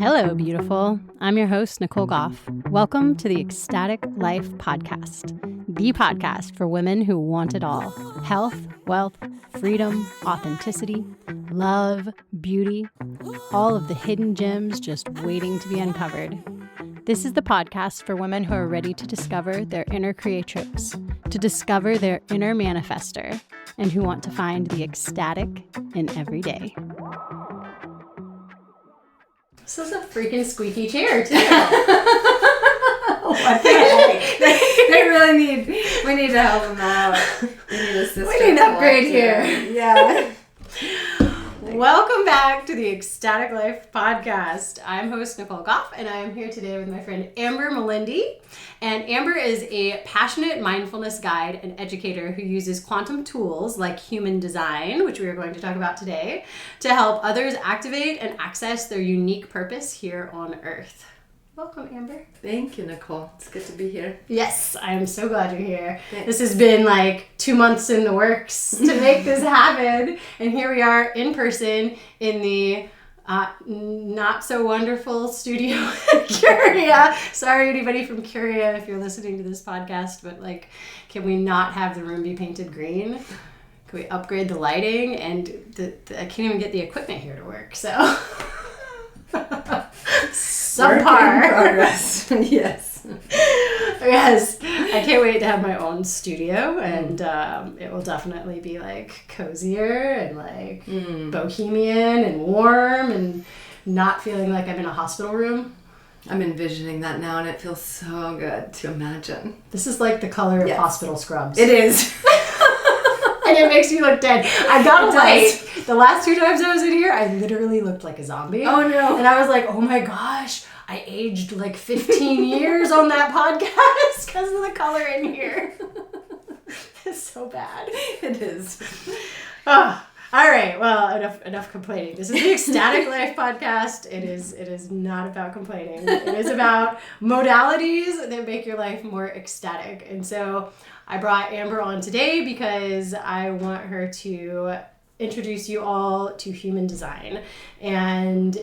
Hello, beautiful. I'm your host, Nicole Goff. Welcome to the Ecstatic Life Podcast, the podcast for women who want it all. Health, wealth, freedom, authenticity, love, beauty, all of the hidden gems just waiting to be uncovered. This is the podcast for women who are ready to discover their inner creatrix, to discover their inner manifester, and who want to find the ecstatic in every day. This is a freaking squeaky chair, too. What the heck? They really need, we need to help them out. We need a sister. We need an upgrade here. Yeah. Welcome back to the Ecstatic Life Podcast. I'm host Nicole Goff, and I am here today with my friend Amber Melendy. And Amber is a passionate mindfulness guide and educator who uses quantum tools like human design, which we are going to talk about today, to help others activate and access their unique purpose here on Earth. Welcome, Amber. Thank you, Nicole. It's good to be here. Yes, I am so glad you're here. Thanks. This has been like 2 months in the works to make this happen. And here we are in person in the not so wonderful studio at Curia. Sorry, anybody from Curia, if you're listening to this podcast, but like, can we not have the room be painted green? Can we upgrade the lighting? And I can't even get the equipment here to work, so... Subpar. Work in progress. Yes. Yes. I can't wait to have my own studio, and it will definitely be like cozier and like bohemian and warm and not feeling like I'm in a hospital room. I'm envisioning that now, and it feels so good to imagine. This is like the color of hospital scrubs. It is. And it makes me look dead. I got light. The last 2 times I was in here, I literally looked like a zombie. Oh, no. And I was like, oh my gosh, I aged like 15 years on that podcast because of the color in here. It's so bad. It is. Oh, all right. Well, enough complaining. This is the Ecstatic Life Podcast. It is not about complaining. It is about modalities that make your life more ecstatic. And so I brought Amber on today because I want her to introduce you all to human design. And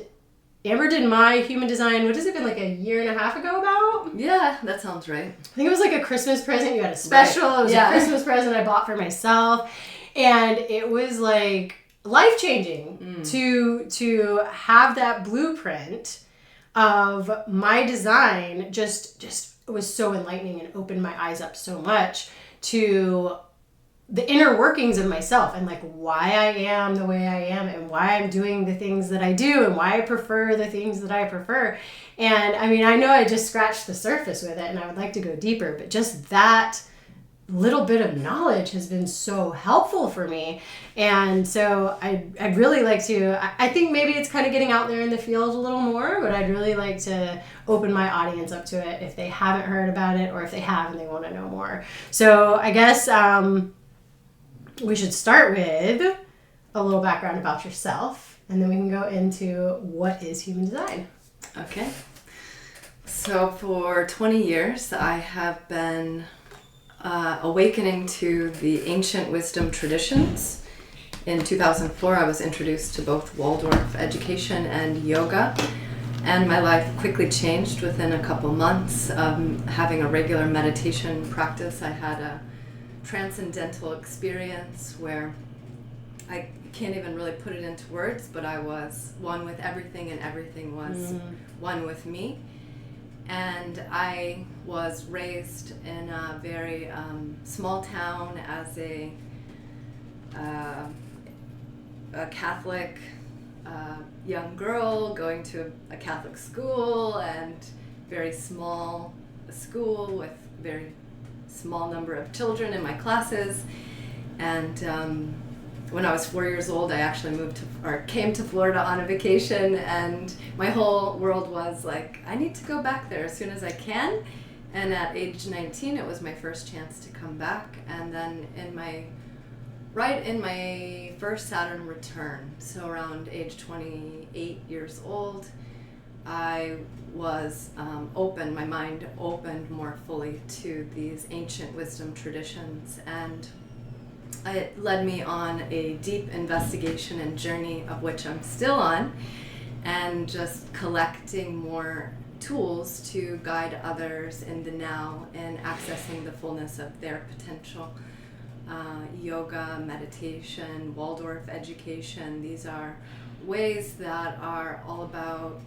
Amber did my human design, what has it been, like a year and a half ago about? Yeah, that sounds right. I think it was like a Christmas present. You had a special. Right. It was a Christmas present I bought for myself. And it was like life-changing to have that blueprint of my design just was so enlightening and opened my eyes up so much to the inner workings of myself and like why I am the way I am and why I'm doing the things that I do and why I prefer the things that I prefer. And I mean, I know I just scratched the surface with it and I would like to go deeper, but just that little bit of knowledge has been so helpful for me. And so I'd really like to, I think maybe it's kind of getting out there in the field a little more, but I'd really like to open my audience up to it if they haven't heard about it or if they have and they want to know more. So I guess we should start with a little background about yourself and then we can go into what is human design. Okay. So for 20 years, I have been awakening to the ancient wisdom traditions. In 2004, I was introduced to both Waldorf education and yoga, and my life quickly changed within a couple months. Having a regular meditation practice, I had a transcendental experience where I can't even really put it into words, but I was one with everything and everything was one with me. And I was raised in a very small town as a Catholic young girl going to a Catholic school and very small school with very small number of children in my classes. And when I was 4 years old, I actually came to Florida on a vacation, and my whole world was like, I need to go back there as soon as I can. And at age 19, it was my first chance to come back. And then right in my first Saturn return, so around age 28 years old, I was open, my mind opened more fully to these ancient wisdom traditions, and it led me on a deep investigation and journey of which I'm still on. and just collecting more tools to guide others in the now and accessing the fullness of their potential. Yoga, meditation, Waldorf education, these are ways that are all about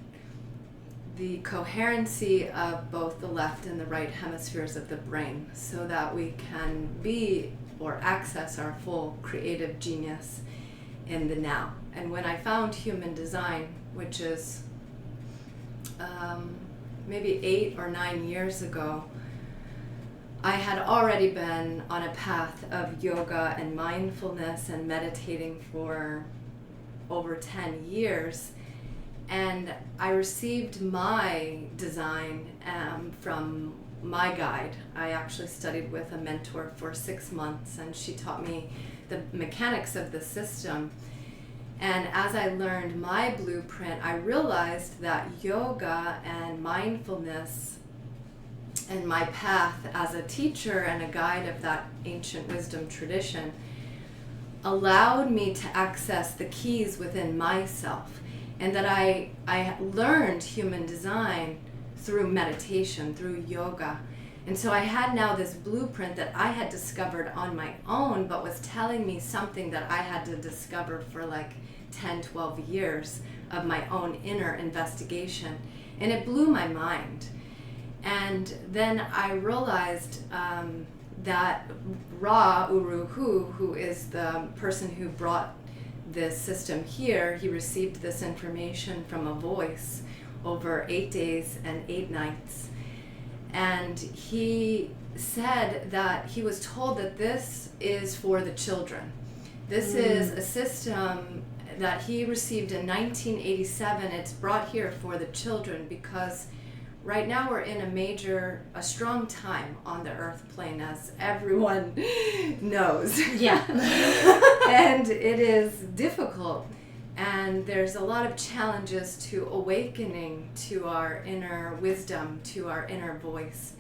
the coherency of both the left and the right hemispheres of the brain so that we can be or access our full creative genius in the now. And when I found human design, which is maybe 8 or 9 years ago, I had already been on a path of yoga and mindfulness and meditating for over 10 years. And I received my design from my guide. I actually studied with a mentor for 6 months, and she taught me the mechanics of the system. And as I learned my blueprint, I realized that yoga and mindfulness and my path as a teacher and a guide of that ancient wisdom tradition allowed me to access the keys within myself, and that I learned human design through meditation, through yoga. And so I had now this blueprint that I had discovered on my own, but was telling me something that I had to discover for like 10, 12 years of my own inner investigation. And it blew my mind. And then I realized that Ra Uruhu, who is the person who brought this system here, he received this information from a voice over 8 days and 8 nights. And he said that he was told that this is for the children. This is a system that he received in 1987. It's brought here for the children because right now we're in a strong time on the earth plane, as everyone knows. Yeah. And it is difficult. And there's a lot of challenges to awakening to our inner wisdom, to our inner voice.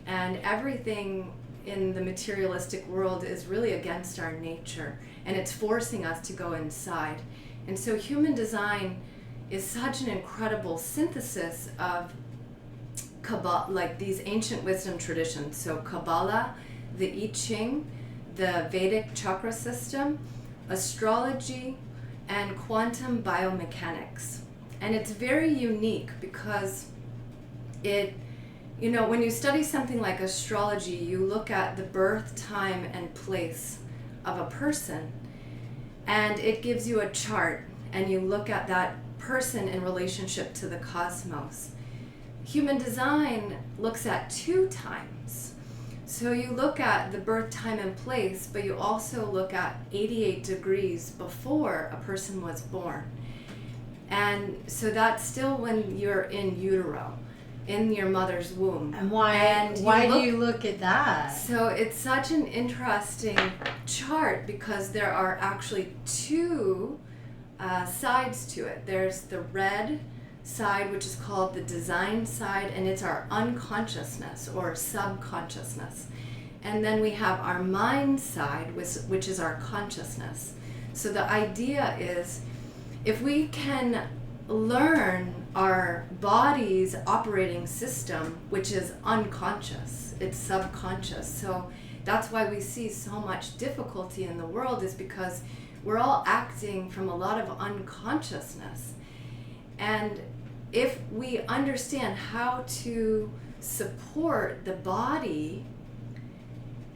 And everything in the materialistic world is really against our nature, and it's forcing us to go inside. And so human design is such an incredible synthesis of Kabbalah, like these ancient wisdom traditions. So Kabbalah, the I Ching, the Vedic Chakra system, astrology, and quantum biomechanics. And it's very unique because when you study something like astrology, you look at the birth, time, and place of a person, and it gives you a chart, and you look at that person in relationship to the cosmos. Human design looks at 2 times. So you look at the birth, time, and place, but you also look at 88 degrees before a person was born. And so that's still when you're in utero, in your mother's womb. And why do you look at that? So it's such an interesting chart because there are actually 2 sides to it. There's the red side, which is called the design side, and it's our unconsciousness or subconsciousness. And then we have our mind side, which is our consciousness. So the idea is, if we can learn our body's operating system, which is unconscious, it's subconscious. So that's why we see so much difficulty in the world, is because we're all acting from a lot of unconsciousness. And if we understand how to support the body,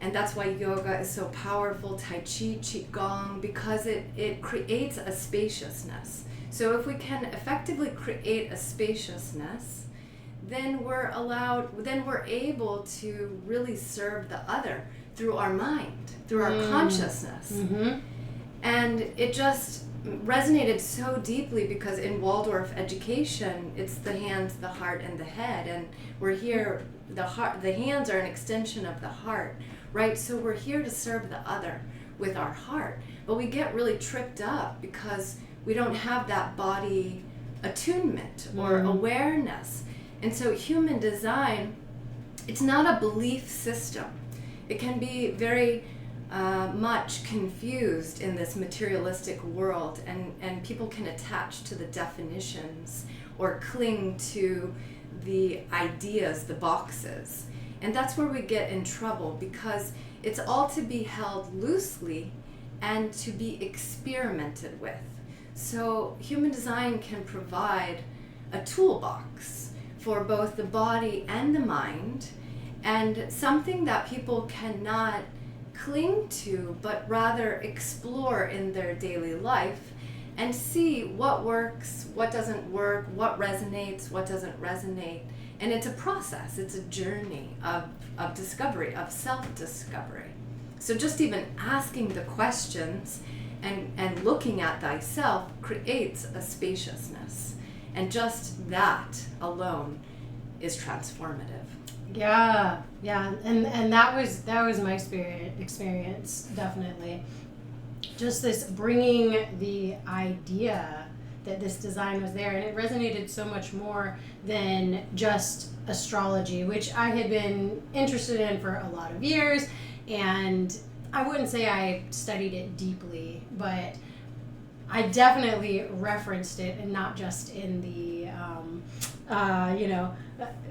and that's why yoga is so powerful, Tai Chi, Qigong, because it creates a spaciousness. So if we can effectively create a spaciousness, then we're able to really serve the other through our mind, through our consciousness. Mm-hmm. And it just resonated so deeply because in Waldorf education, it's the hands, the heart, and the head. And we're here, the hands are an extension of the heart, right? So we're here to serve the other with our heart. But we get really tripped up because we don't have that body attunement or awareness. And so human design, it's not a belief system. It can be very much confused in this materialistic world, and people can attach to the definitions or cling to the ideas, the boxes. And that's where we get in trouble, because it's all to be held loosely and to be experimented with. So human design can provide a toolbox for both the body and the mind, and something that people cannot cling to, but rather explore in their daily life and see what works, what doesn't work, what resonates, what doesn't resonate. And it's a process, it's a journey of discovery, of self-discovery. So just even asking the questions and looking at thyself creates a spaciousness. And just that alone is transformative. Yeah, and that was my experience, definitely. Just this bringing the idea that this design was there, and it resonated so much more than just astrology, which I had been interested in for a lot of years, and I wouldn't say I studied it deeply, but I definitely referenced it, and not just in the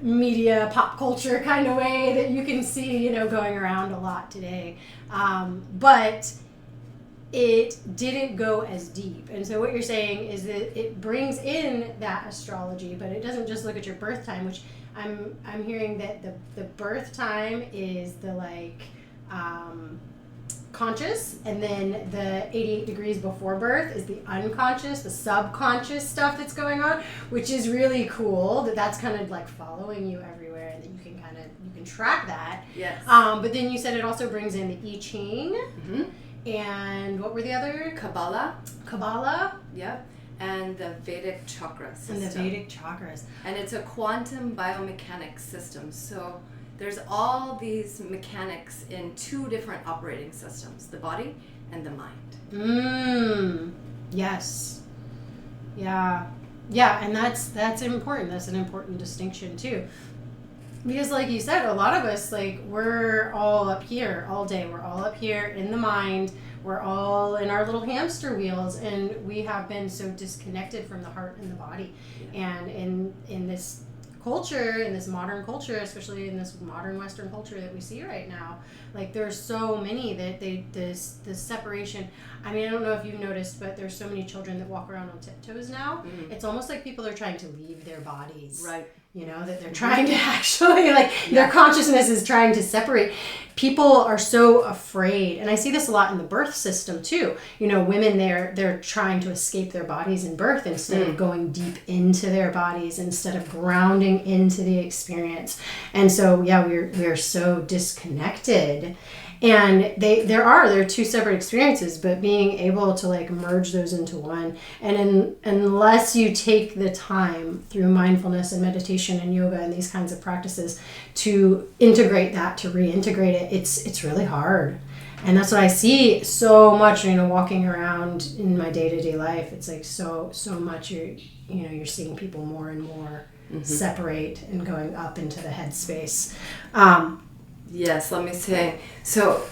media, pop culture kind of way that you can see, going around a lot today. But it didn't go as deep. And so what you're saying is that it brings in that astrology, but it doesn't just look at your birth time, which I'm hearing that the birth time is the conscious, and then the 88 degrees before birth is the unconscious, the subconscious stuff that's going on, which is really cool. That's kind of like following you everywhere, and that you can track that. Yes. But then you said it also brings in the I Ching. Mm-hmm. And what were the other? Kabbalah. Yep. And the Vedic Chakra system. And the Vedic Chakras. And it's a quantum biomechanics system. So there's all these mechanics in two different operating systems, the body and the mind. Yes. Yeah. Yeah, and that's important. That's an important distinction too. Because like you said, a lot of us, we're all up here all day. We're all up here in the mind. We're all in our little hamster wheels, and we have been so disconnected from the heart and the body. Yeah. And in this culture, in this modern culture, especially in this modern Western culture that we see right now, there's so many that this separation. I mean, I don't know if you've noticed, but there's so many children that walk around on tiptoes now. Mm-hmm. It's almost like people are trying to leave their bodies. Right. That they're trying to actually, their consciousness is trying to separate. People are so afraid, and I see this a lot in the birth system too. Women, they're trying to escape their bodies in birth instead of going deep into their bodies, instead of grounding into the experience. And so, yeah, we're so disconnected. And there are two separate experiences, but being able to merge those into one. And unless you take the time through mindfulness and meditation and yoga and these kinds of practices to integrate that, to reintegrate it, it's really hard. And that's what I see so much, walking around in my day-to-day life. It's so much you're seeing people more and more separate and going up into the headspace. Yes, let me say. So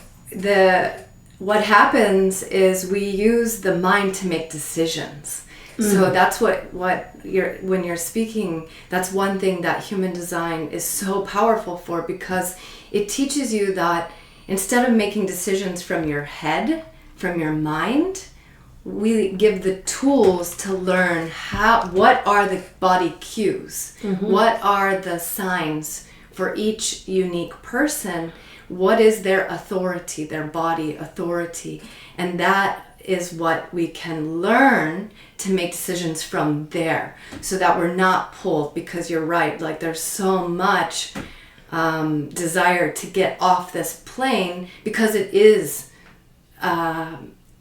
what happens is we use the mind to make decisions. Mm-hmm. So that's when you're speaking, that's one thing that human design is so powerful for, because it teaches you that instead of making decisions from your head, from your mind, we give the tools to learn what are the body cues, what are the signs for each unique person, what is their authority, their body authority. And that is what we can learn to make decisions from there, so that we're not pulled, because you're right, there's so much desire to get off this plane, because it is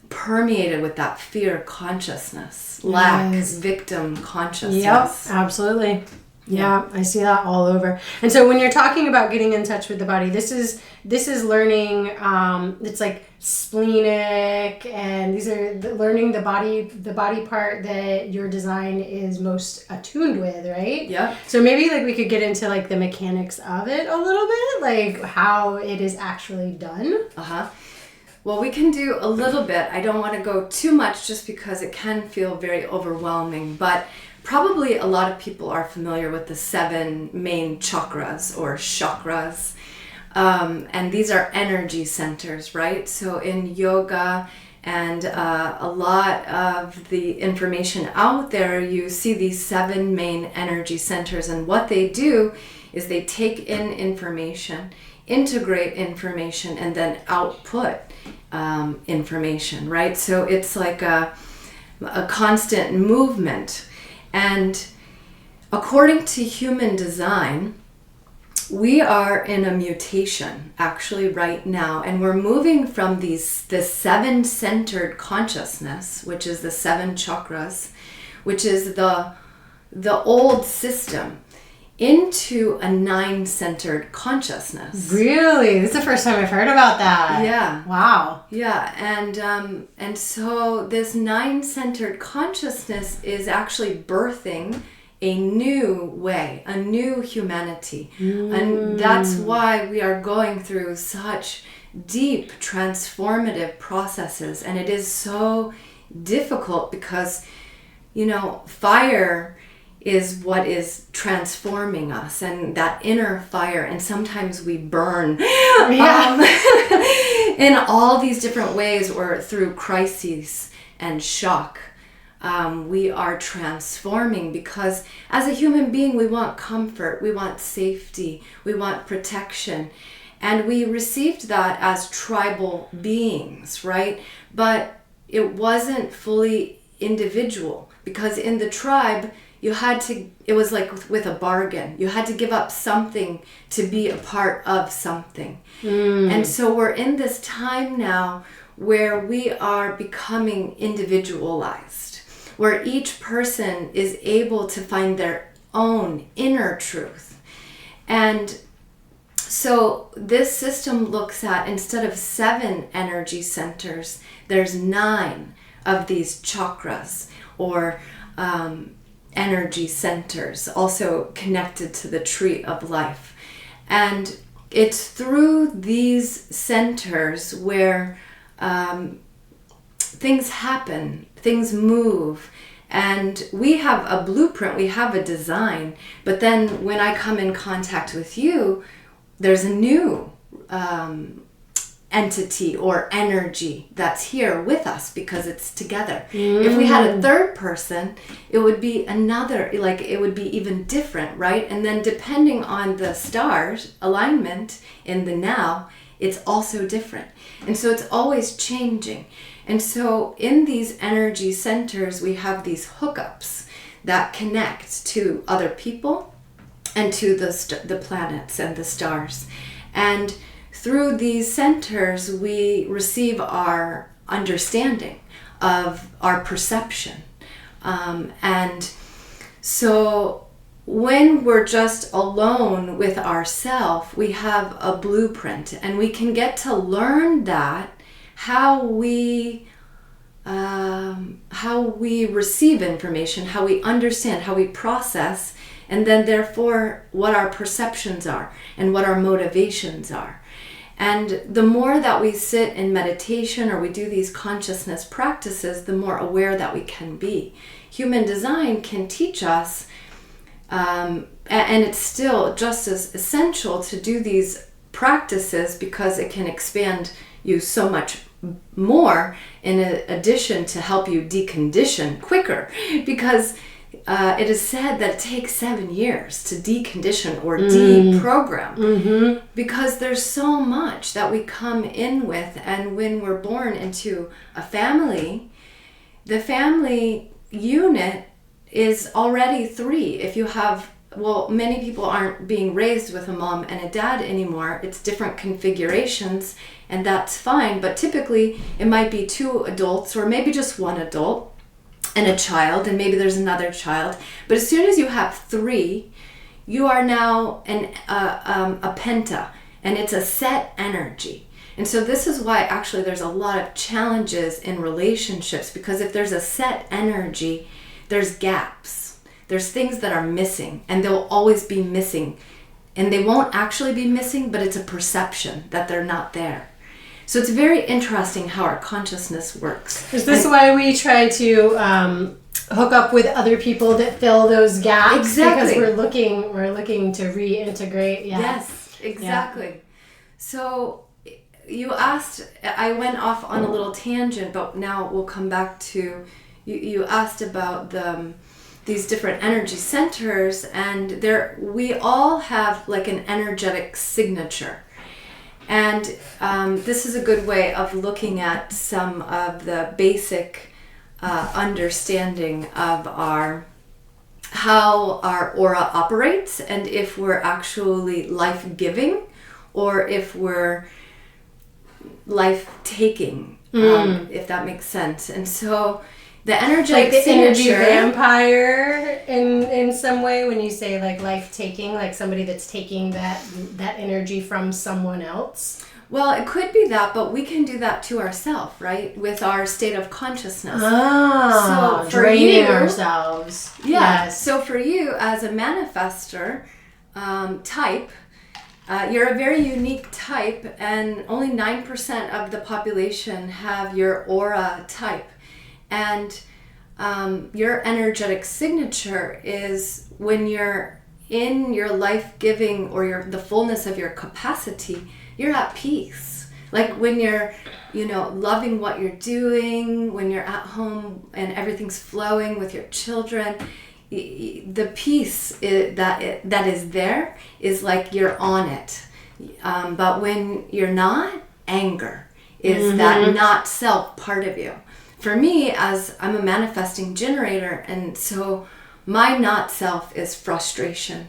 permeated with that fear consciousness, lack, victim consciousness. Yep, absolutely. Yeah, I see that all over. And so when you're talking about getting in touch with the body, this is learning, it's splenic, and these are learning the body part that your design is most attuned with, right? Yeah. So maybe we could get into the mechanics of it a little bit, how it is actually done. Well, we can do a little bit. I don't want to go too much just because it can feel very overwhelming, but probably a lot of people are familiar with the 7 main chakras or chakras. And these are energy centers, right? So in yoga and a lot of the information out there, you see these 7 main energy centers. And what they do is they take in information, integrate information, and then output information, right? So it's like a constant movement. And according to human design, we are in a mutation actually right now, and we're moving from the 7-centered consciousness, which is the 7 chakras, which is the old system, into a 9-centered consciousness. Really? This is the first time I've heard about that. Yeah. Wow. Yeah, and so this 9-centered consciousness is actually birthing a new way, a new humanity. And that's why we are going through such deep transformative processes. And it is so difficult because, fire is what is transforming us, and that inner fire. And sometimes we burn in all these different ways, or through crises and shock. We are transforming because as a human being, we want comfort, we want safety, we want protection. And we received that as tribal beings, right? But it wasn't fully individual, because in the tribe, it was like with a bargain. You had to give up something to be a part of something. And so we're in this time now where we are becoming individualized, where each person is able to find their own inner truth. And so this system looks at, instead of 7 energy centers, there's 9 of these chakras, or energy centers, also connected to the tree of life. And it's through these centers where things happen, things move, and we have a blueprint, we have a design. But then when I come in contact with you, there's a new entity or energy that's here with us, because it's together. If we had a third person, it would be another, like it would be even different, right? And then depending on the stars alignment in the now, it's also different. And so it's always changing. And so in these energy centers, we have these hookups that connect to other people and to the planets and the stars. And through these centers, we receive our understanding of our perception. And so when we're just alone with ourselves, we have a blueprint, and we can get to learn that how we receive information, how we understand, how we process, and then therefore what our perceptions are and what our motivations are. And the more that we sit in meditation or we do these consciousness practices, the more aware that we can be. Human design can teach us, and it's still just as essential to do these practices, because it can expand you so much more, in addition to help you decondition quicker, because it is said that it takes 7 years to decondition or deprogram, because there's so much that we come in with. And when we're born into a family, the family unit is already 3. If you have, many people aren't being raised with a mom and a dad anymore. It's different configurations, and that's fine. But typically it might be 2 adults, or maybe just 1 adult and a child, and maybe there's another child. But as soon as you have 3, you are now a penta, and it's a set energy. And so this is why actually there's a lot of challenges in relationships, because if there's a set energy, there's gaps. There's things that are missing, and they'll always be missing. And they won't actually be missing, but it's a perception that they're not there. So it's very interesting how our consciousness works. Is this why we try to hook up with other people that fill those gaps? Exactly. Because we're looking to reintegrate. Yeah. Yes, exactly. Yeah. So you asked, I went off on a little tangent, but now we'll come back to, you asked about these different energy centers, and we all have like an energetic signature. And this is a good way of looking at some of the basic understanding of how our aura operates, and if we're actually life-giving or if we're life-taking, if that makes sense. And so the energetic like the signature, energy vampire in some way, when you say like life-taking, like somebody that's taking that energy from someone else. Well, it could be that, but we can do that to ourselves, right? With our state of consciousness. So for draining ourselves. Yeah. Yes. So for you as a manifester type, you're a very unique type, and only 9% of the population have your aura type. And your energetic signature is when you're in your life-giving or the fullness of your capacity, you're at peace. Like when you're, loving what you're doing, when you're at home and everything's flowing with your children, the peace that is there is like you're on it. But when you're not, anger is that not self part of you. For me, as I'm a manifesting generator, and so my not self is frustration.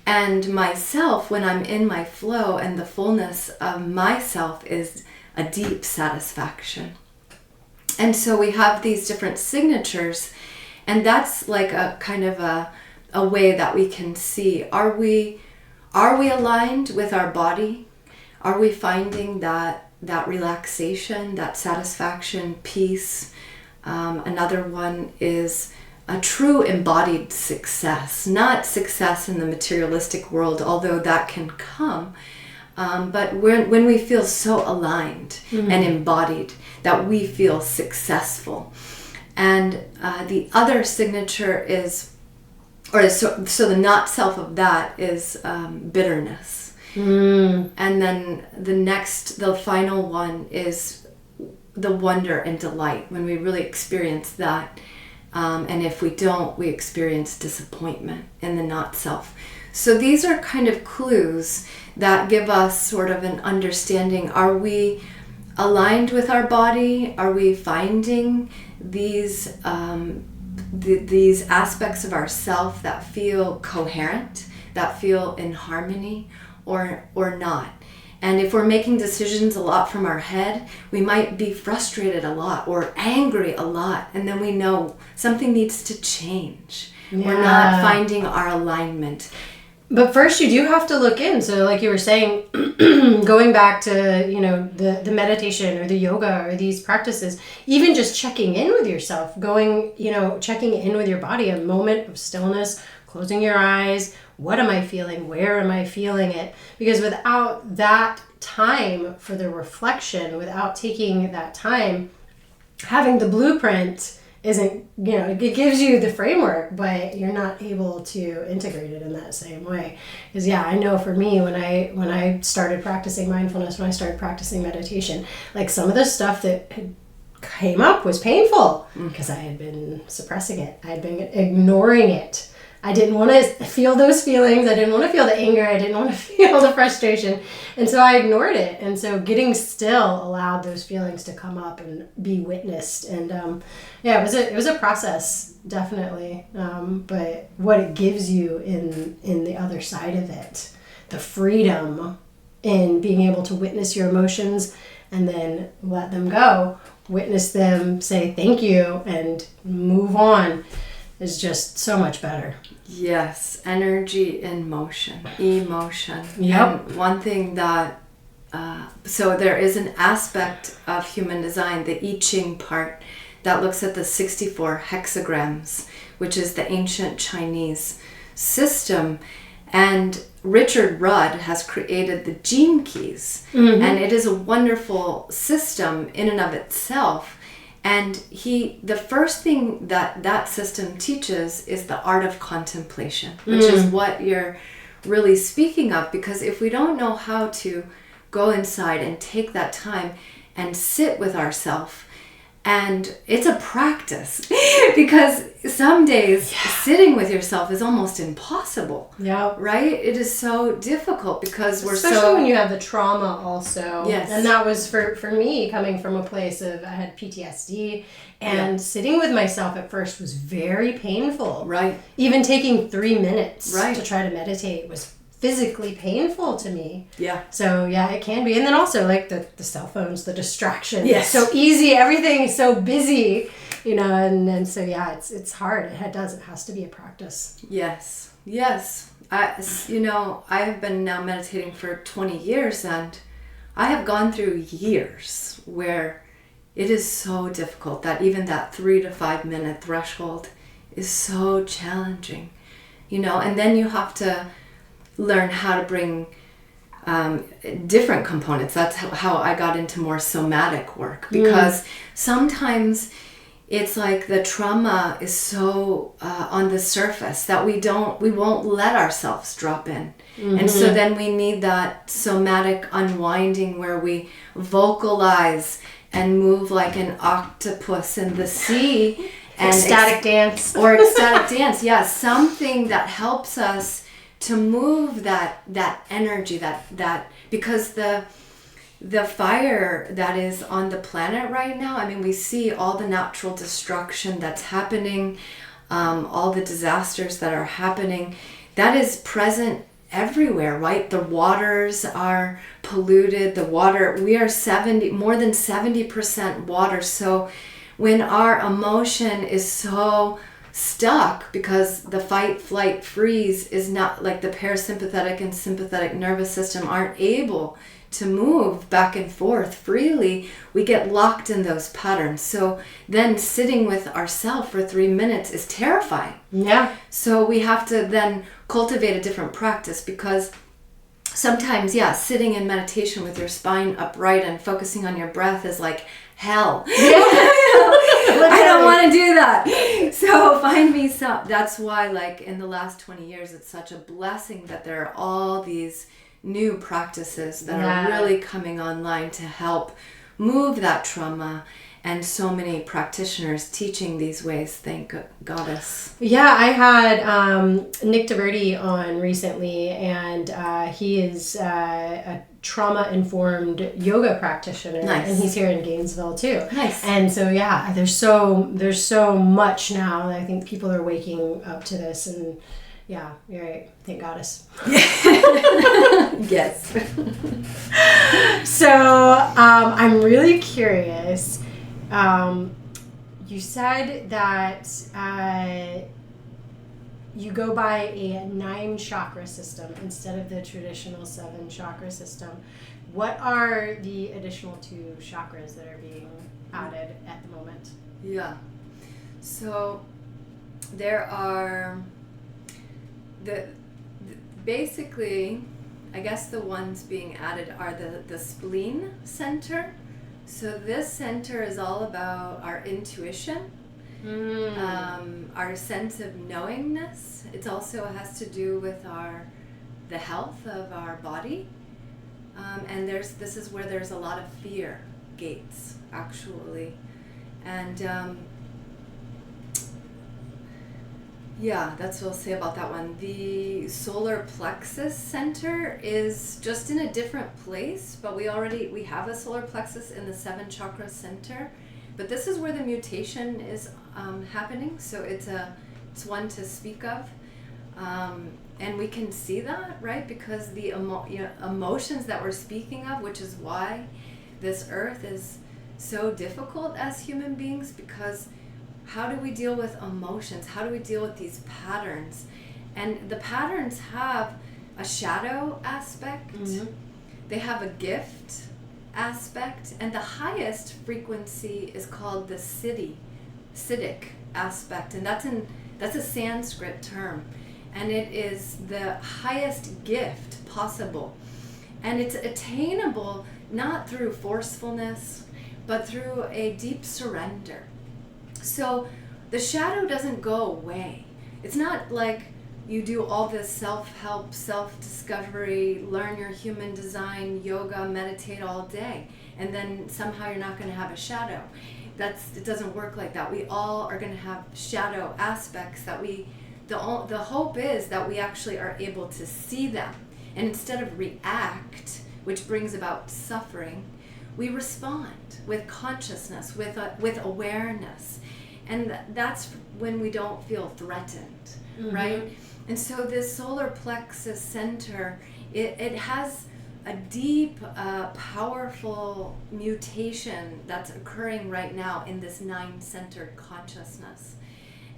And myself, when I'm in my flow and the fullness of myself, is a deep satisfaction. And so we have these different signatures, and that's like a kind of a way that we can see, are we aligned with our body? Are we finding that relaxation, that satisfaction, peace? Another one is a true embodied success, not success in the materialistic world, although that can come. But when we feel so aligned and embodied that we feel successful. And the other signature is, so the not self of that is bitterness. And then the final one is the wonder and delight, when we really experience that. And if we don't, we experience disappointment in the not self. So these are kind of clues that give us sort of an understanding. Are we aligned with our body? Are we finding these aspects of ourself that feel coherent, that feel in harmony, or not? And if we're making decisions a lot from our head, we might be frustrated a lot or angry a lot. And then we know something needs to change. Yeah. We're not finding our alignment. But first you do have to look in. So like you were saying, going back to, the meditation or the yoga or these practices, even just checking in with yourself, checking in with your body, a moment of stillness, closing your eyes. What am I feeling? Where am I feeling it? Because without that time for the reflection, without taking that time, having the blueprint isn't, it gives you the framework, but you're not able to integrate it in that same way. Because I know for me, when I started practicing mindfulness, when I started practicing meditation, like some of the stuff that came up was painful because I had been suppressing it. I had been ignoring it. I didn't want to feel those feelings. I didn't want to feel the anger. I didn't want to feel the frustration. And so I ignored it. And so getting still allowed those feelings to come up and be witnessed. And it was a process, definitely. But what it gives you in the other side of it, the freedom in being able to witness your emotions and then let them go, witness them, say thank you, and move on, is just so much better. Yes, energy in motion, emotion. Yep. And one thing that, so there is an aspect of human design, the I Ching part, that looks at the 64 hexagrams, which is the ancient Chinese system. And Richard Rudd has created the gene keys, and it is a wonderful system in and of itself. And the first thing that system teaches is the art of contemplation, which is what you're really speaking of, because if we don't know how to go inside and take that time and sit with ourselves, and it's a practice because some days sitting with yourself is almost impossible. Yeah. Right? It is so difficult because especially when you have the trauma also. Yes. And that was for me coming from a place of, I had PTSD, and sitting with myself at first was very painful. Right. Even taking 3 minutes to try to meditate was physically painful to me. Yeah. So yeah, it can be. And then also like the cell phones, the distraction. Yes. So easy, everything is so busy, and so yeah, it's hard. It has to be a practice. Yes. I have been now meditating for 20 years, and I have gone through years where it is so difficult that even that 3 to 5 minute threshold is so challenging, and then you have to learn how to bring different components. That's how I got into more somatic work, because sometimes it's like the trauma is so on the surface that we won't let ourselves drop in. And so then we need that somatic unwinding where we vocalize and move like an octopus in the sea. And ecstatic dance. Or ecstatic dance, yeah. Something that helps us to move that energy, that because the fire that is on the planet right now, I mean, we see all the natural destruction that's happening, all the disasters that are happening, that is present everywhere, right? The waters are polluted, we are more than 70% water. So when our emotion is so stuck because the fight, flight, freeze is not, like the parasympathetic and sympathetic nervous system aren't able to move back and forth freely, we get locked in those patterns. So then sitting with ourselves for 3 minutes is terrifying. Yeah. So we have to then cultivate a different practice, because sometimes, sitting in meditation with your spine upright and focusing on your breath is like hell. I don't want to do that. So find me some. That's why, like, in the last 20 years, it's such a blessing that there are all these new practices that are really coming online to help move that trauma, and so many practitioners teaching these ways. Thank Goddess. Yeah, I had Nick DeVerde on recently, and he is a trauma-informed yoga practitioner, and he's here in Gainesville too. Nice. And so there's so much now. I think people are waking up to this, and yeah, you're right. Thank Goddess. Yes. So I'm really curious. You said that you go by a 9 chakra system instead of the traditional 7 chakra system. What are the additional 2 chakras that are being added at the moment? Yeah. So there are basically, I guess the ones being added are the spleen center. So this center is all about our intuition, our sense of knowingness. It also has to do with the health of our body, and this is where there's a lot of fear gates, actually, and that's what I'll say about that one. The solar plexus center is just in a different place, but we have a solar plexus in the 7 chakra center, but this is where the mutation is happening. So it's one to speak of, and we can see that, right? Because the emotions that we're speaking of, which is why this earth is so difficult as human beings, because how do we deal with emotions? How do we deal with these patterns? And the patterns have a shadow aspect. Mm-hmm. They have a gift aspect. And the highest frequency is called the Siddhic aspect. And that's a Sanskrit term. and it is the highest gift possible. And it's attainable not through forcefulness, but through a deep surrender. So the shadow doesn't go away. It's not like you do all this self-help, self-discovery, learn your human design, yoga, meditate all day, and then somehow you're not going to have a shadow. It doesn't work like that. We all are going to have shadow aspects that the hope is that we actually are able to see them. And instead of react, which brings about suffering, we respond with consciousness, with awareness. And that's when we don't feel threatened, right? And so this solar plexus center, it has a deep, powerful mutation that's occurring right now in this 9-centered consciousness.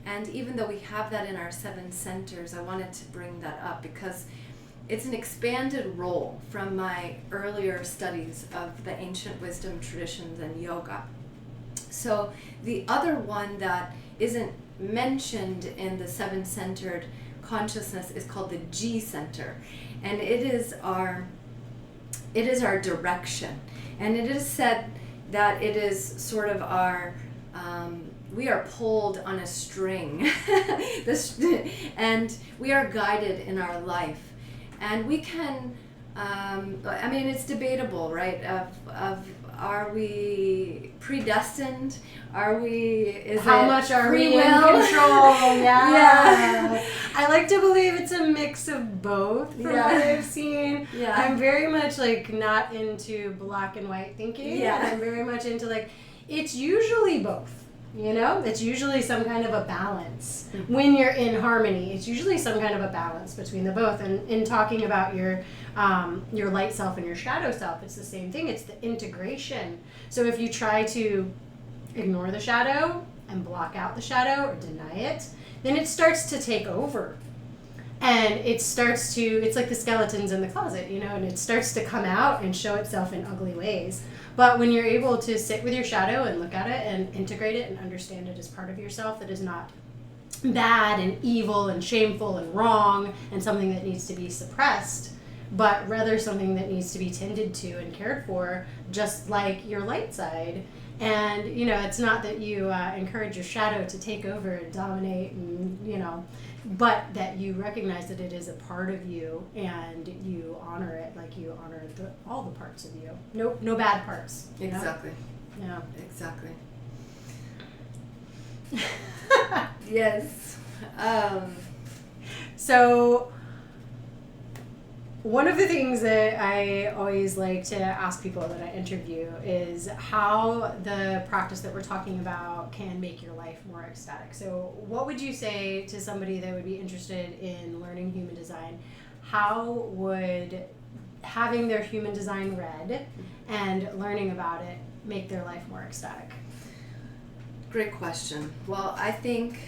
And even though we have that in our 7 centers, I wanted to bring that up because it's an expanded role from my earlier studies of the ancient wisdom traditions and yoga. So the other one that isn't mentioned in the 7-centered consciousness is called the G center, and it is our direction. And it is said that it is sort of our we are pulled on a string and we are guided in our life. And we can, I mean, it's debatable, right? Are we predestined? How much are we in control? Yeah. I like to believe it's a mix of both from what I've seen. Yeah. I'm very much like not into black and white thinking. Yeah. I'm very much into like, it's usually both. You know, it's usually some kind of a balance. When you're in harmony, it's usually some kind of a balance between the both. And in talking about your light self and your shadow self, it's the same thing. It's the integration. So if you try to ignore the shadow and block out the shadow or deny it, then it starts to take over. And it's like the skeletons in the closet, you know, and it starts to come out and show itself in ugly ways. But when you're able to sit with your shadow and look at it and integrate it and understand it as part of yourself that is not bad and evil and shameful and wrong and something that needs to be suppressed, but rather something that needs to be tended to and cared for, just like your light side. And, you know, it's not that you encourage your shadow to take over and dominate and, you know, but that you recognize that it is a part of you and you honor it like you honor all the parts of you. No bad parts. Exactly. Yeah. Exactly. Yes. So one of the things that I always like to ask people that I interview is how the practice that we're talking about can make your life more ecstatic. So what would you say to somebody that would be interested in learning human design? How would having their human design read and learning about it make their life more ecstatic? Great question. Well, I think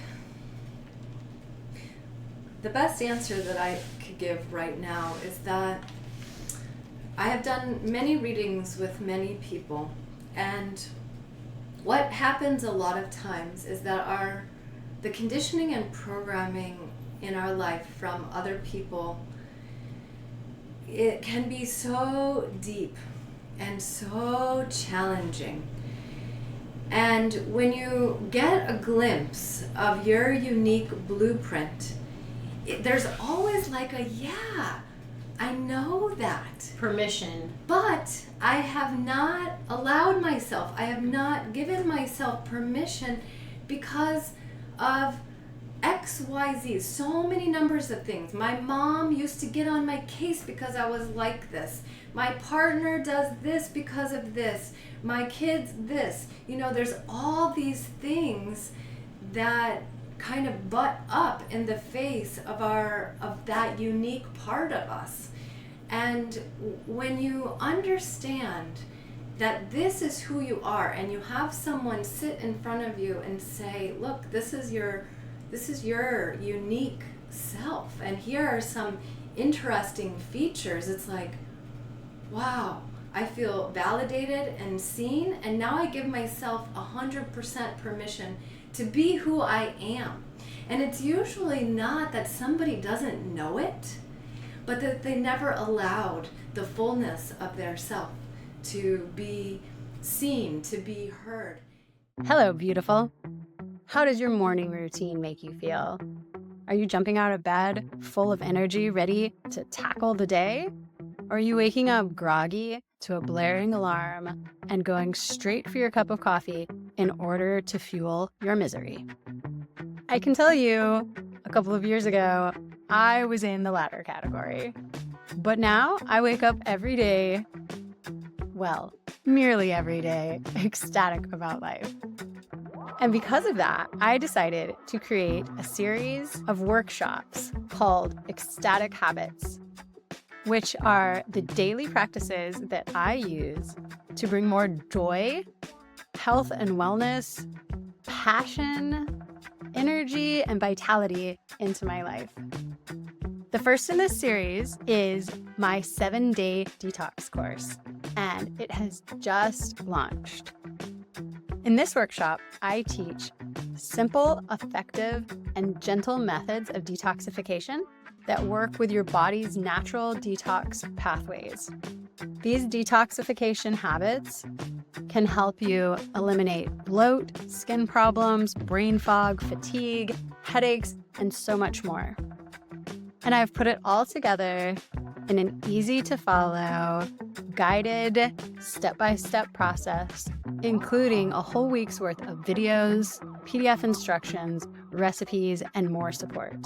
the best answer that I could give right now is that I have done many readings with many people, and what happens a lot of times is that the conditioning and programming in our life from other people, it can be so deep and so challenging. And when you get a glimpse of your unique blueprint, there's always like I know that. Permission. But I have not allowed myself, I have not given myself permission because of XYZ, so many numbers of things. My mom used to get on my case because I was like this. My partner does this because of this. My kids this. You know, there's all these things that kind of butt up in the face of that unique part of us. And when you understand that this is who you are, and you have someone sit in front of you and say, look, this is your unique self, and here are some interesting features, it's like, wow, I feel validated and seen, and now I give myself 100% permission to be who I am. And it's usually not that somebody doesn't know it, but that they never allowed the fullness of their self to be seen, to be heard. Hello, beautiful. How does your morning routine make you feel? Are you jumping out of bed, full of energy, ready to tackle the day? Or are you waking up groggy to a blaring alarm and going straight for your cup of coffee in order to fuel your misery? I can tell you, a couple of years ago, I was in the latter category. But now I wake up every day, well, nearly every day, ecstatic about life. And because of that, I decided to create a series of workshops called Ecstatic Habits, which are the daily practices that I use to bring more joy, health and wellness, passion, energy, and vitality into my life. The first in this series is my 7-day detox course, and it has just launched. In this workshop, I teach simple, effective, and gentle methods of detoxification that work with your body's natural detox pathways. These detoxification habits can help you eliminate bloat, skin problems, brain fog, fatigue, headaches, and so much more. And I've put it all together in an easy-to-follow, guided, step-by-step process, including a whole week's worth of videos, PDF instructions, recipes, and more support.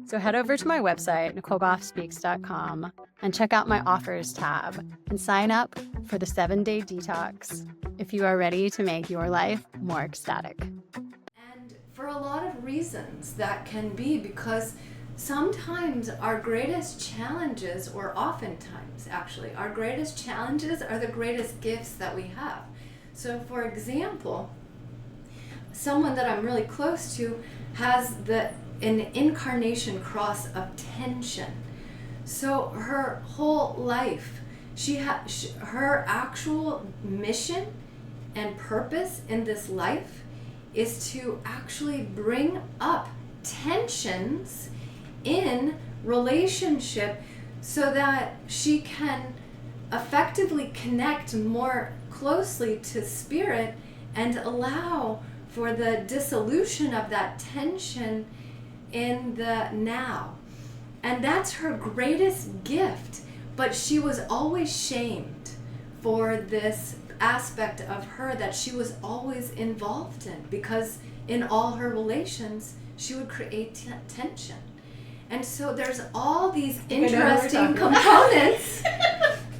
So head over to my website, NicoleGoffSpeaks.com, and check out my offers tab and sign up for the 7-day detox if you are ready to make your life more ecstatic. And for a lot of reasons, that can be because sometimes our greatest challenges, or oftentimes actually, our greatest challenges are the greatest gifts that we have. So for example, someone that I'm really close to has an incarnation cross of tension. So her whole life, her actual mission and purpose in this life is to actually bring up tensions in relationship so that she can effectively connect more closely to spirit and allow for the dissolution of that tension in the now. And that's her greatest gift, but she was always shamed for this aspect of her that she was always involved in, because in all her relations she would create tension. And so there's all these interesting components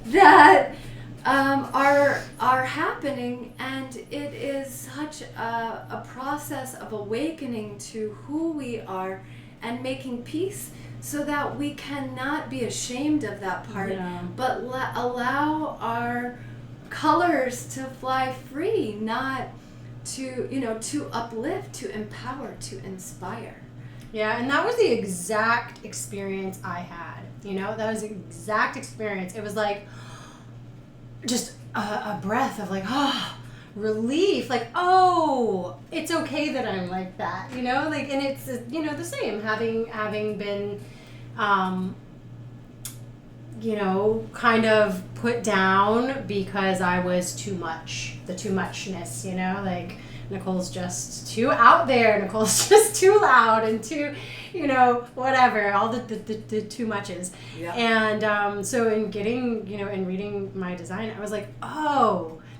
that are happening, and it is such a process of awakening to who we are and making peace so that we cannot be ashamed of that part, but allow our colors to fly free, not to, to uplift, to empower, to inspire. Yeah, and that was the exact experience I had. That was the exact experience. It was like just a breath of like, relief. Like, it's okay that I'm like that, and it's, the same, having been, kind of put down because I was too much, the too muchness, like, Nicole's just too out there, Nicole's just too loud and too, whatever, all the too muches. Yeah. And so in getting, in reading my design, I was like,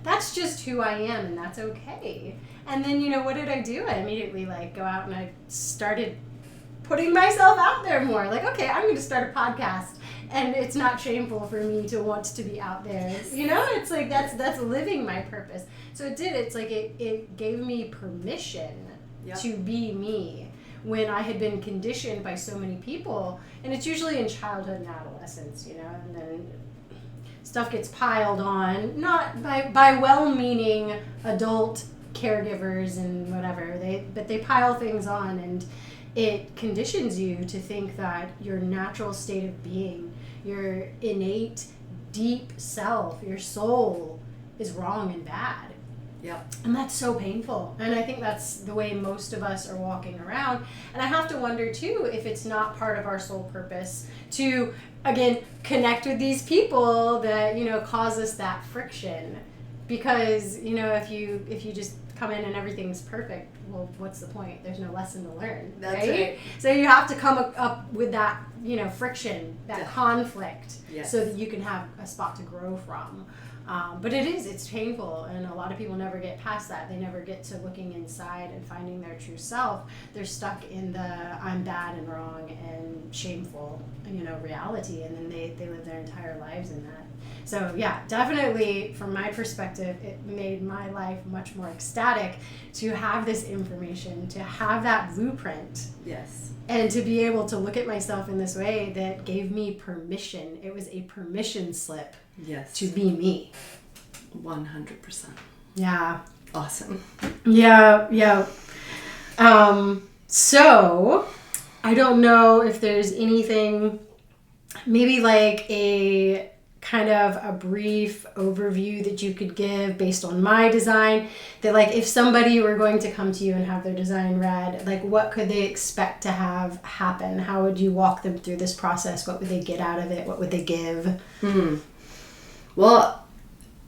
that's just who I am, and that's okay. And then, what did I do? I immediately go out and I started putting myself out there more. Like, okay, I'm going to start a podcast, and it's not shameful for me to want to be out there. It's like that's living my purpose. So it did. It's like it gave me permission to be me when I had been conditioned by so many people. And it's usually in childhood and adolescence, and then stuff gets piled on, not by well-meaning adult caregivers and whatever. But they pile things on, and it conditions you to think that your natural state of being, your innate deep self, your soul, is wrong and bad. Yep. And that's so painful. And I think that's the way most of us are walking around. And I have to wonder too if it's not part of our soul purpose to, again, connect with these people that, you know, cause us that friction. Because, you know, if you just come in and everything's perfect, well, what's the point? There's no lesson to learn. That's right. So you have to come up with that, you know, friction, that conflict, yes. so that you can have a spot to grow from. But it's painful, and a lot of people never get past that. They never get to looking inside and finding their true self. They're stuck in the I'm bad and wrong and shameful, you know, reality, and then they live their entire lives in that. So yeah, definitely from my perspective, it made my life much more ecstatic to have this information, to have that blueprint. Yes. And to be able to look at myself in this way that gave me permission. It was a permission slip. Yes. To be me. 100%. Yeah. Awesome. Yeah. So I don't know if there's anything, maybe like a kind of a brief overview that you could give based on my design, that like if somebody were going to come to you and have their design read, like what could they expect to have happen? How would you walk them through this process? What would they get out of it? What would they give? Well,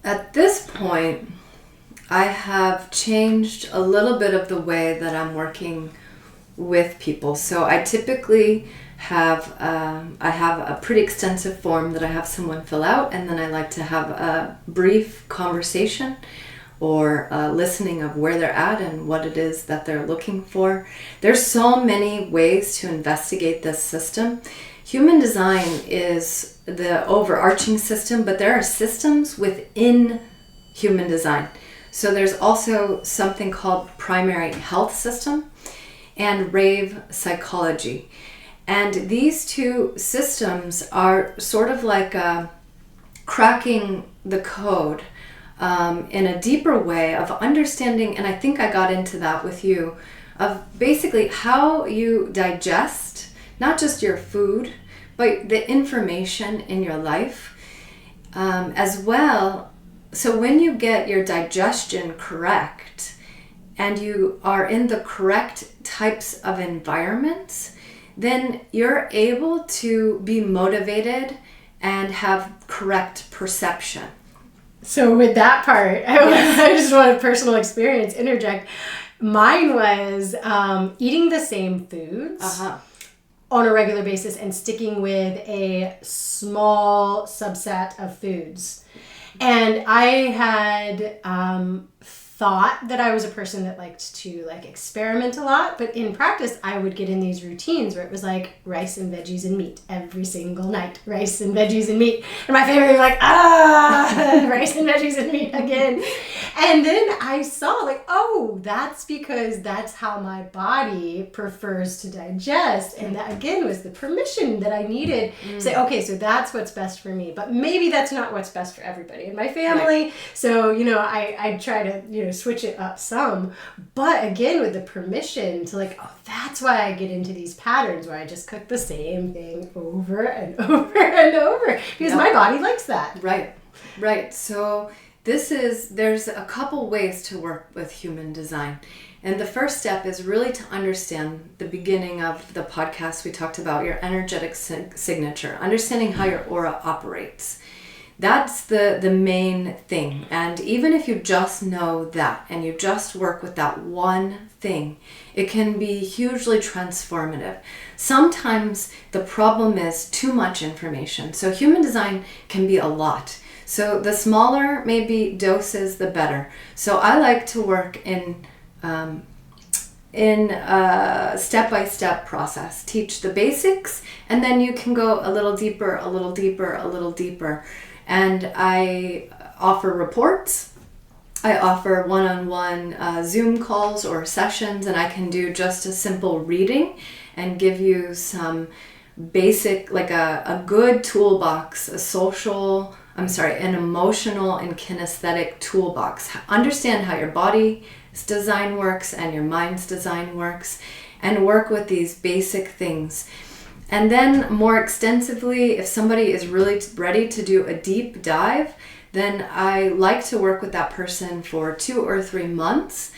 at this point, I have changed a little bit of the way that I'm working with people. So I typically have a pretty extensive form that I have someone fill out, and then I like to have a brief conversation or listening of where they're at and what it is that they're looking for. There's so many ways to investigate this system. Human design is the overarching system, but there are systems within human design. So there's also something called primary health system and rave psychology. And these two systems are sort of like cracking the code in a deeper way of understanding, and I think I got into that with you, of basically how you digest not just your food, but the information in your life as well. So when you get your digestion correct and you are in the correct types of environments, then you're able to be motivated and have correct perception. So with that part, I just want a personal experience interject. Mine was eating the same foods on a regular basis and sticking with a small subset of foods. And I had thought that I was a person that liked to like experiment a lot, but in practice I would get in these routines where it was like rice and veggies and meat every single night, rice and veggies and meat, and my family was like, rice and veggies and meat again. And then I saw like, oh, that's because that's how my body prefers to digest, and that again was the permission that I needed to say, okay, so that's what's best for me, but maybe that's not what's best for everybody in my family. Right. So I try to switch it up some, but again with the permission to like, oh, that's why I get into these patterns where I just cook the same thing over and over and over, because my body likes that. Right. So there's a couple ways to work with human design. And the first step is really to understand the beginning of the podcast. We talked about your energetic signature, understanding how your aura operates. That's the main thing. And even if you just know that and you just work with that one thing, it can be hugely transformative. Sometimes the problem is too much information. So human design can be a lot. So the smaller maybe doses, the better. So I like to work in a step-by-step process. Teach the basics, and then you can go a little deeper, a little deeper, a little deeper. And I offer reports. I offer one-on-one Zoom calls or sessions, and I can do just a simple reading and give you some basic, like a good toolbox, an emotional and kinesthetic toolbox. Understand how your body's design works and your mind's design works, and work with these basic things. And then more extensively, if somebody is really ready to do a deep dive, then I like to work with that person for 2 or 3 months.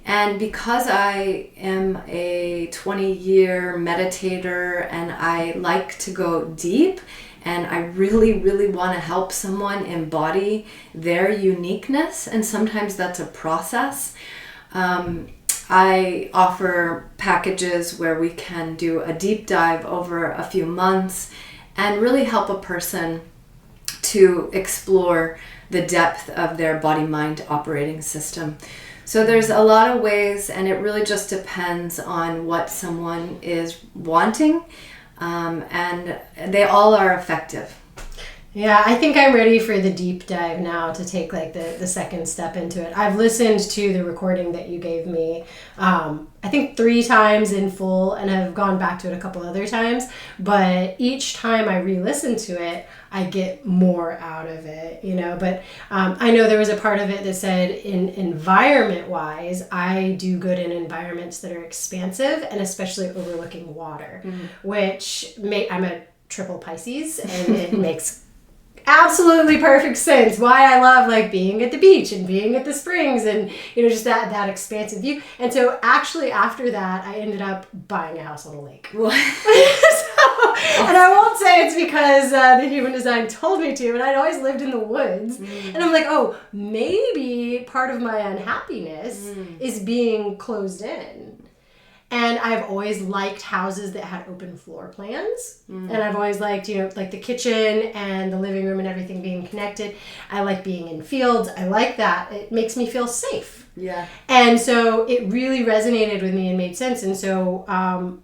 And because I am a 20-year meditator and I like to go deep, and I really, really want to help someone embody their uniqueness, and sometimes that's a process, I offer packages where we can do a deep dive over a few months and really help a person to explore the depth of their body-mind operating system. So there's a lot of ways, and it really just depends on what someone is wanting, and they all are effective. Yeah, I think I'm ready for the deep dive now to take like the second step into it. I've listened to the recording that you gave me, I think 3 times in full, and I've gone back to it a couple other times, but each time I re-listen to it, I get more out of it, you know. But I know there was a part of it that said in environment-wise, I do good in environments that are expansive and especially overlooking water, which I'm a triple Pisces, and it makes absolutely perfect sense why I love like being at the beach and being at the springs and, you know, just that expansive view. And so actually after that, I ended up buying a house on a lake. And I won't say it's because the human design told me to, but I'd always lived in the woods. And I'm like, oh, maybe part of my unhappiness is being closed in. And I've always liked houses that had open floor plans. And I've always liked, you know, like the kitchen and the living room and everything being connected. I like being in fields. I like that. It makes me feel safe. Yeah. And so it really resonated with me and made sense. And so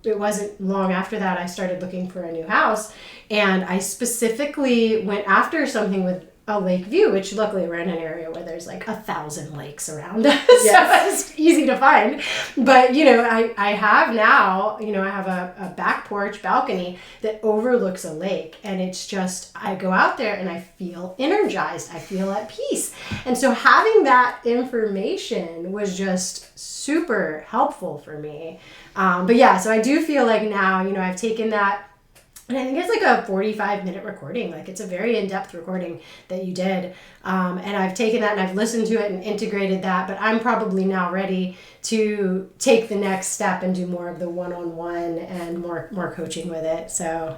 it wasn't long after that I started looking for a new house. And I specifically went after something with a lake view, which luckily we're in an area where there's like 1,000 lakes around us. Yes. So it's easy to find. But, you know, I have now, you know, I have a back porch balcony that overlooks a lake. And it's just, I go out there and I feel energized. I feel at peace. And so having that information was just super helpful for me. But yeah, so I do feel like now, you know, I've taken that. And I think it's like a 45-minute recording. Like it's a very in-depth recording that you did. And I've taken that and I've listened to it and integrated that. But I'm probably now ready to take the next step and do more of the one-on-one and more coaching with it. So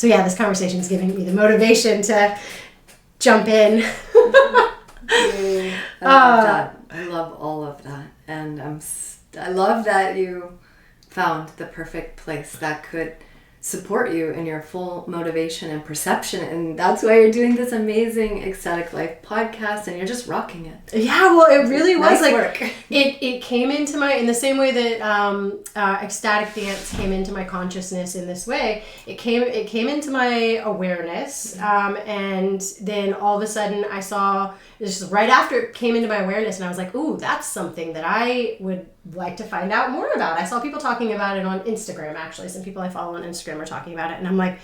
yeah, this conversation is giving me the motivation to jump in. I love that. I love all of that. And I love that you found the perfect place that could support you in your full motivation and perception, and that's why you're doing this amazing Ecstatic Life podcast, and you're just rocking it. Yeah, well, it really was nice like work. It came into my, in the same way that ecstatic dance came into my consciousness in this way. It came into my awareness, and then all of a sudden I saw, just right after it came into my awareness, and I was like, ooh, that's something that I would like to find out more about. I saw people talking about it on Instagram, actually. Some people I follow on Instagram are talking about it, and I'm like,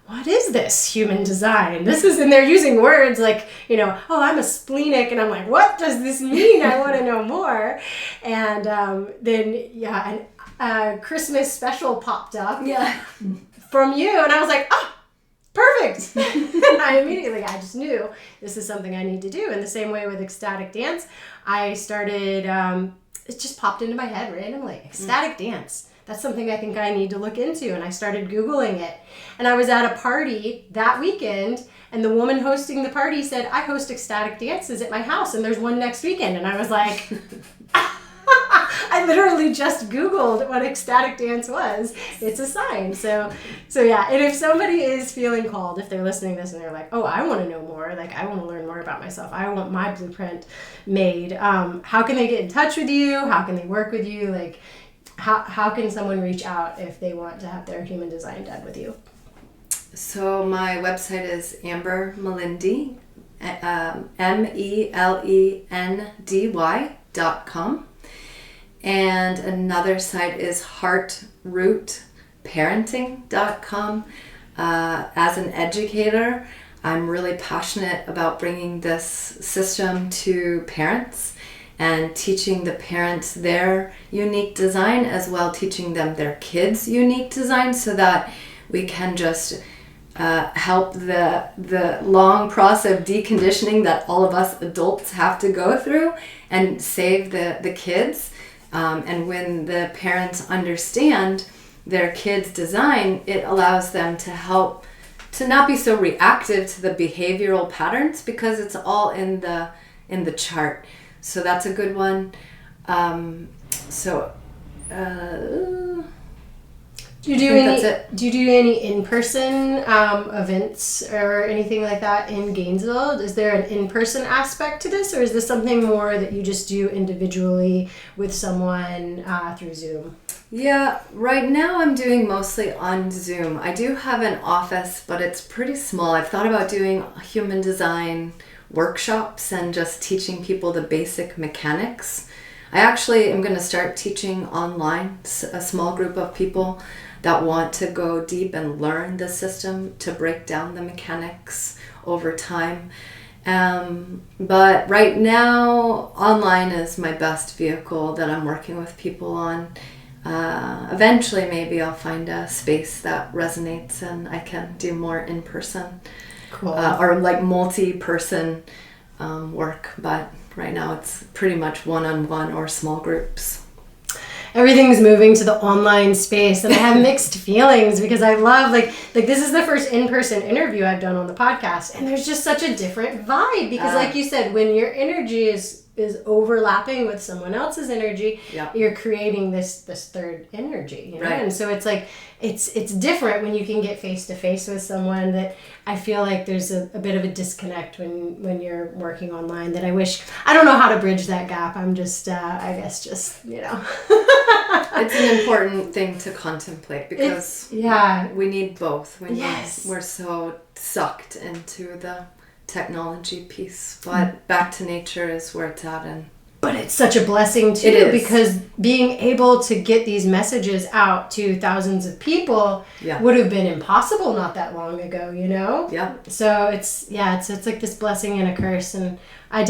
what is this human design? This is, and they're using words like, you know, oh, I'm a splenic, and I'm like, what does this mean? I want to know more. And then, yeah, a Christmas special popped up from you, and I was like, oh, perfect. And I just knew this is something I need to do. In the same way with ecstatic dance, I started, it just popped into my head randomly. Ecstatic dance. That's something I think I need to look into. And I started Googling it. And I was at a party that weekend, and the woman hosting the party said, I host ecstatic dances at my house, and there's one next weekend. And I was like, I literally just Googled what ecstatic dance was. It's a sign. So yeah. And if somebody is feeling called, if they're listening to this and they're like, oh, I want to know more. Like, I want to learn more about myself. I want my blueprint made. How can they get in touch with you? How can they work with you? Like, how can someone reach out if they want to have their human design done with you? So my website is Amber Melendy, MELENDY.com. And another site is heartrootparenting.com. As an educator, I'm really passionate about bringing this system to parents and teaching the parents their unique design, as well teaching them their kids' unique design, so that we can just help the long process of deconditioning that all of us adults have to go through, and save the kids. And when the parents understand their kids' design, it allows them to help to not be so reactive to the behavioral patterns, because it's all in the chart. So that's a good one. Do you do any in-person events or anything like that in Gainesville? Is there an in-person aspect to this, or is this something more that you just do individually with someone through Zoom? Yeah, right now I'm doing mostly on Zoom. I do have an office, but it's pretty small. I've thought about doing human design workshops and just teaching people the basic mechanics. I actually am going to start teaching online, a small group of people that want to go deep and learn the system to break down the mechanics over time. But right now, online is my best vehicle that I'm working with people on. Eventually, maybe I'll find a space that resonates and I can do more in person. Cool. Or like multi-person work. But right now, it's pretty much one-on-one or small groups. Everything's moving to the online space, and I have mixed feelings because I love like this is the first in-person interview I've done on the podcast, and there's just such a different vibe because like you said, when your energy is overlapping with someone else's energy, you're creating this third energy, you know? Right. And so it's like it's different when you can get face to face with someone. That I feel like there's a bit of a disconnect when you're working online, that I don't know how to bridge that gap. I'm just I guess just, you know. It's an important thing to contemplate because we need both. We're so sucked into the technology piece, but back to nature is where it's at. But it's such a blessing too, because being able to get these messages out to thousands of people would have been impossible not that long ago, you know? Yeah. So it's like this blessing and a curse, and I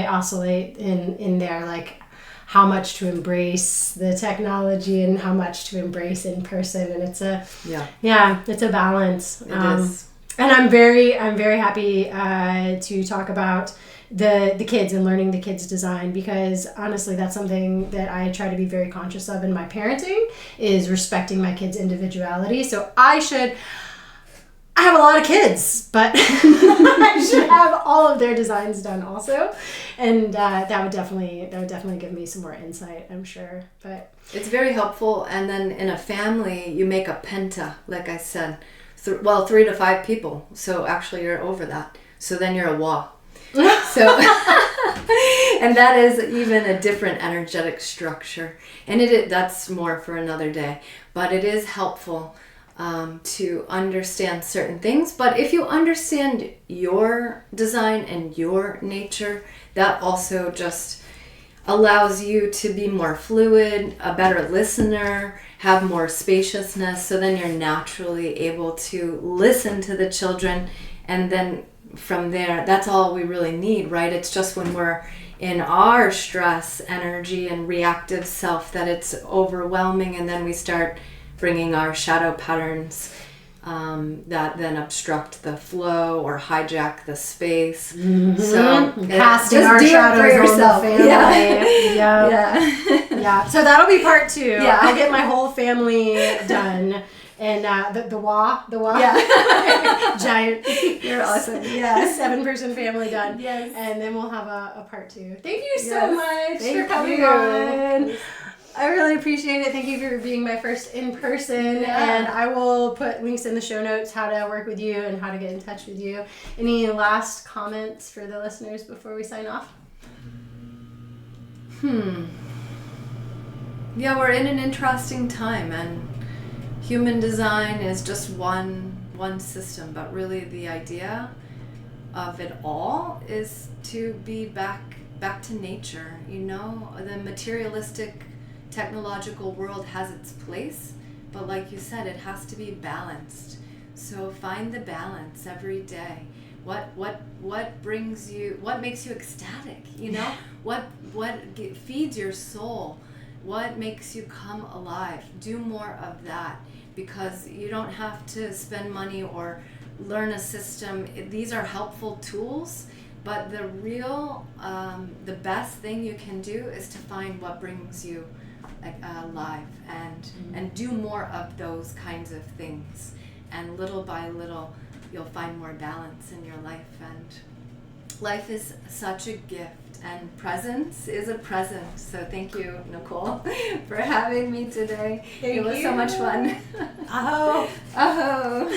oscillate in there, like how much to embrace the technology and how much to embrace in person, and it's a balance. It is. And I'm very happy to talk about the kids and learning the kids' design, because honestly that's something that I try to be very conscious of in my parenting, is respecting my kids' individuality. So I have a lot of kids, but I should have all of their designs done also, and that would definitely give me some more insight, I'm sure. But it's very helpful. And then in a family you make a penta, like I said, 3 to 5 people. So actually you're over that. So then you're a wa. So, and that is even a different energetic structure. And that's more for another day. But it is helpful to understand certain things. But if you understand your design and your nature, that also just allows you to be more fluid, a better listener, have more spaciousness. So then you're naturally able to listen to the children, and then from there, that's all we really need, right? It's just when we're in our stress, energy, and reactive self that it's overwhelming, and then we start bringing our shadow patterns that then obstruct the flow or hijack the space. Mm-hmm. So casting our shadows on the family. Yeah. So that'll be part 2. Yeah. I'll get my whole family done. And the wa giant, you're awesome. 7-person family done. Yes. And then we'll have a part 2. Thank you so much for coming on. I really appreciate it. Thank you for being my first in person. And I will put links in the show notes how to work with you and how to get in touch with you. Any last comments for the listeners before we sign off? Yeah, we're in an interesting time, and human design is just one system, but really the idea of it all is to be back to nature. You know, the materialistic technological world has its place, but like you said, it has to be balanced. So find the balance every day. What brings you, what makes you ecstatic, you know? What feeds your soul? What makes you come alive? Do more of that, because you don't have to spend money or learn a system. These are helpful tools, but the real, the best thing you can do is to find what brings you alive, and do more of those kinds of things. And little by little, you'll find more balance in your life. And life is such a gift, and presence is a present. So thank you, Nicole, for having me today. It was so much fun. Aho. Aho.